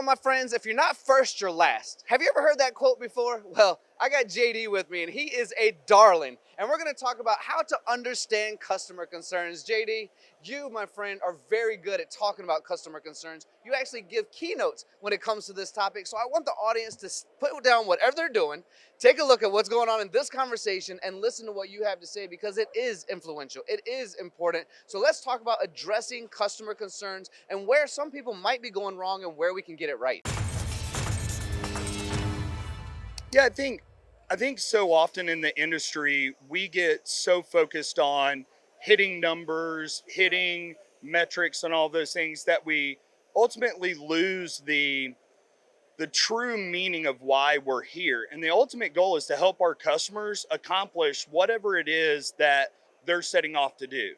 Well, my friends, if you're not first, you're last. Have you ever heard that quote before? Well, I got JD with me, and he is a darling. And we're going to talk about how to understand customer concerns. JD, you, my friend, are very good at talking about customer concerns. You actually give keynotes when it comes to this topic. So I want the audience to put down whatever they're doing, take a look at what's going on in this conversation, and listen to what you have to say because it is influential. It is important. So let's talk about addressing customer concerns and where some people might be going wrong and where we can get it right. Yeah, I think so often in the industry we get so focused on hitting numbers, hitting metrics and all those things that we ultimately lose the true meaning of why we're here. And the ultimate goal is to help our customers accomplish whatever it is that they're setting off to do.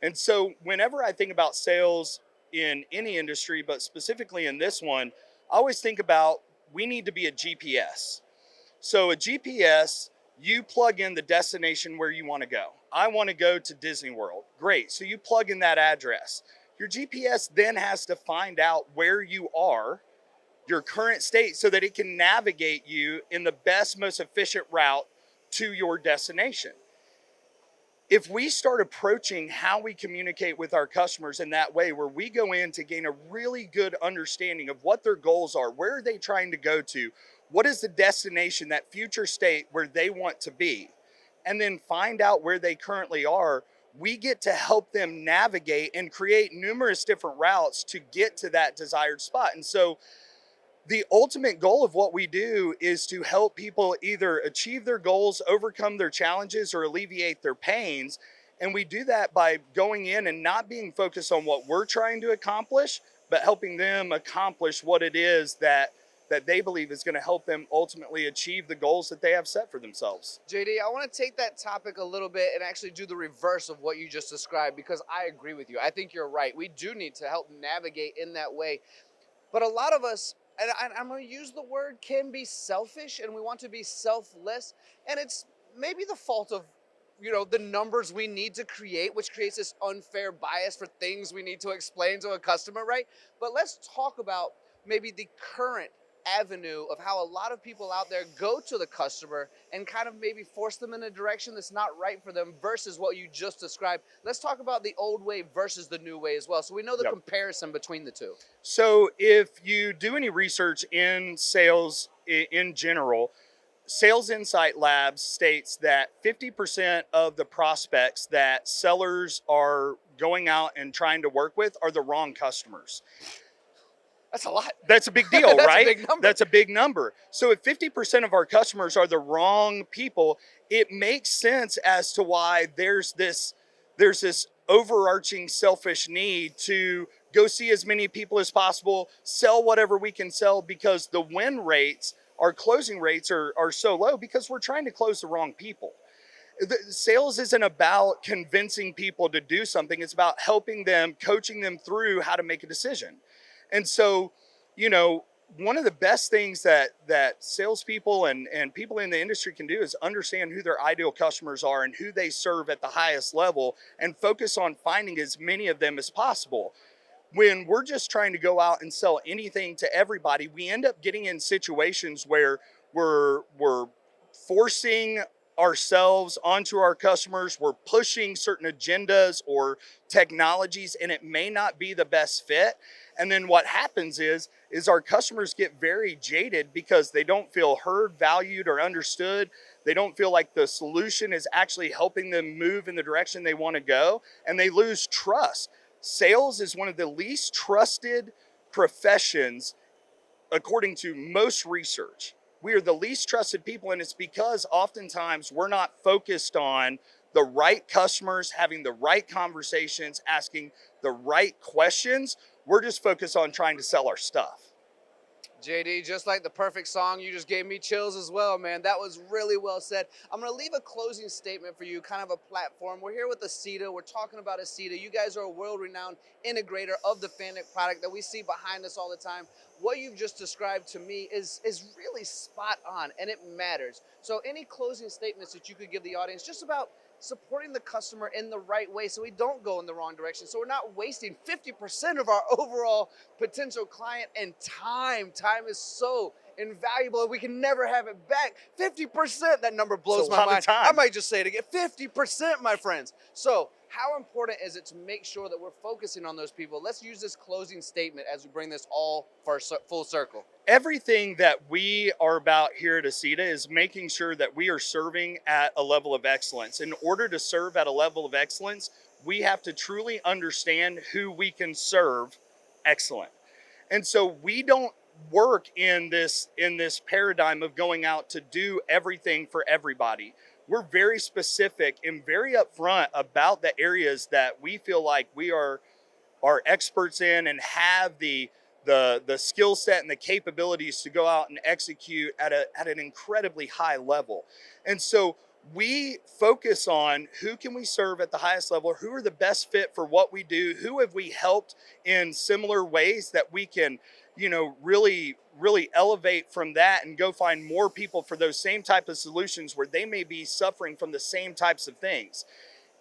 And so whenever I think about sales in any industry, but specifically in this one, I always think about we need to be a GPS. So a GPS, you plug in the destination where you want to go. I want to go to Disney World. Great. So you plug in that address. Your GPS then has to find out where you are, your current state, so that it can navigate you in the best, most efficient route to your destination. If we start approaching how we communicate with our customers in that way, where we go in to gain a really good understanding of what their goals are, where are they trying to go to, what is the destination, that future state where they want to be, and then find out where they currently are, we get to help them navigate and create numerous different routes to get to that desired spot. And so the ultimate goal of what we do is to help people either achieve their goals, overcome their challenges, or alleviate their pains. And we do that by going in and not being focused on what we're trying to accomplish, but helping them accomplish what it is that they believe is going to help them ultimately achieve the goals that they have set for themselves. JD, I want to take that topic a little bit and actually do the reverse of what you just described because I agree with you. I think you're right. We do need to help navigate in that way. But a lot of us, and I'm going to use the word, can be selfish and we want to be selfless. And it's maybe the fault of, the numbers we need to create, which creates this unfair bias for things we need to explain to a customer, right? But let's talk about maybe the current avenue of how a lot of people out there go to the customer and kind of maybe force them in a direction that's not right for them versus what you just described. Let's talk about the old way versus the new way as well. So we know the Yep. comparison between the two. So if you do any research in sales in general, Sales Insight Labs states that 50% of the prospects that sellers are going out and trying to work with are the wrong customers. That's a lot. That's a big deal, That's a right? big number. That's a big number. So if 50% of our customers are the wrong people, it makes sense as to why there's this overarching selfish need to go see as many people as possible, sell whatever we can sell, because the win rates, our closing rates are so low because we're trying to close the wrong people. Sales isn't about convincing people to do something. It's about helping them, coaching them through how to make a decision. And so, you know, one of the best things that salespeople and people in the industry can do is understand who their ideal customers are and who they serve at the highest level, and focus on finding as many of them as possible. When we're just trying to go out and sell anything to everybody, we end up getting in situations where we're forcing ourselves onto our customers, we're pushing certain agendas or technologies, and it may not be the best fit. And then what happens is our customers get very jaded because they don't feel heard, valued, or understood. They don't feel like the solution is actually helping them move in the direction they want to go, and they lose trust. Sales is one of the least trusted professions according to most research. We are the least trusted people, and it's because oftentimes we're not focused on the right customers, having the right conversations, asking the right questions. We're just focused on trying to sell our stuff. JD, just like the perfect song, you just gave me chills as well, man. That was really well said. I'm going to leave a closing statement for you, kind of a platform. We're here with ACETA. We're talking about ACETA. You guys are a world-renowned integrator of the Fanuc product that we see behind us all the time. What you've just described to me is really spot on, and it matters. So any closing statements that you could give the audience just about supporting the customer in the right way so we don't go in the wrong direction. So we're not wasting 50% of our overall potential client and time. Time is so invaluable. We can never have it back. 50%, that number blows my lot of mind. time. I might just say it again. 50%, my friends. So how important is it to make sure that we're focusing on those people? Let's use this closing statement as we bring this all for full circle. Everything that we are about here at ACETA is making sure that we are serving at a level of excellence. In order to serve at a level of excellence, we have to truly understand who we can serve excellent. And so we don't work in this paradigm of going out to do everything for everybody. We're very specific and very upfront about the areas that we feel like we are experts in and have the skill set and the capabilities to go out and execute at an incredibly high level. And so we focus on who can we serve at the highest level, who are the best fit for what we do, who have we helped in similar ways that we can, really elevate from that and go find more people for those same type of solutions where they may be suffering from the same types of things.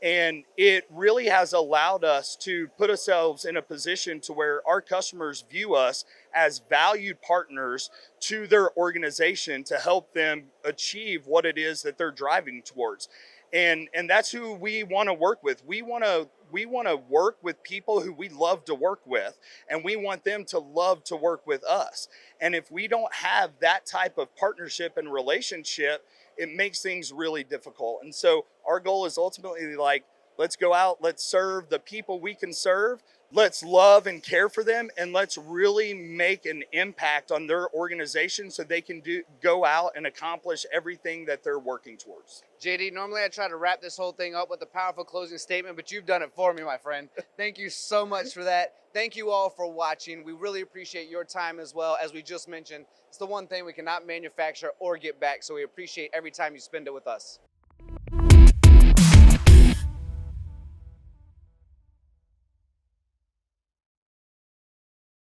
And it really has allowed us to put ourselves in a position to where our customers view us as valued partners to their organization to help them achieve what it is that they're driving towards. And that's who we want to work with. We want to work with people who we love to work with, and we want them to love to work with us. And if we don't have that type of partnership and relationship, it makes things really difficult. And so our goal is ultimately like, let's go out, let's serve the people we can serve, let's love and care for them, and let's really make an impact on their organization so they can go out and accomplish everything that they're working towards. JD, normally I try to wrap this whole thing up with a powerful closing statement, but you've done it for me, my friend. Thank you so much for that. Thank you all for watching. We really appreciate your time as well. As we just mentioned, it's the one thing we cannot manufacture or get back, so we appreciate every time you spend it with us.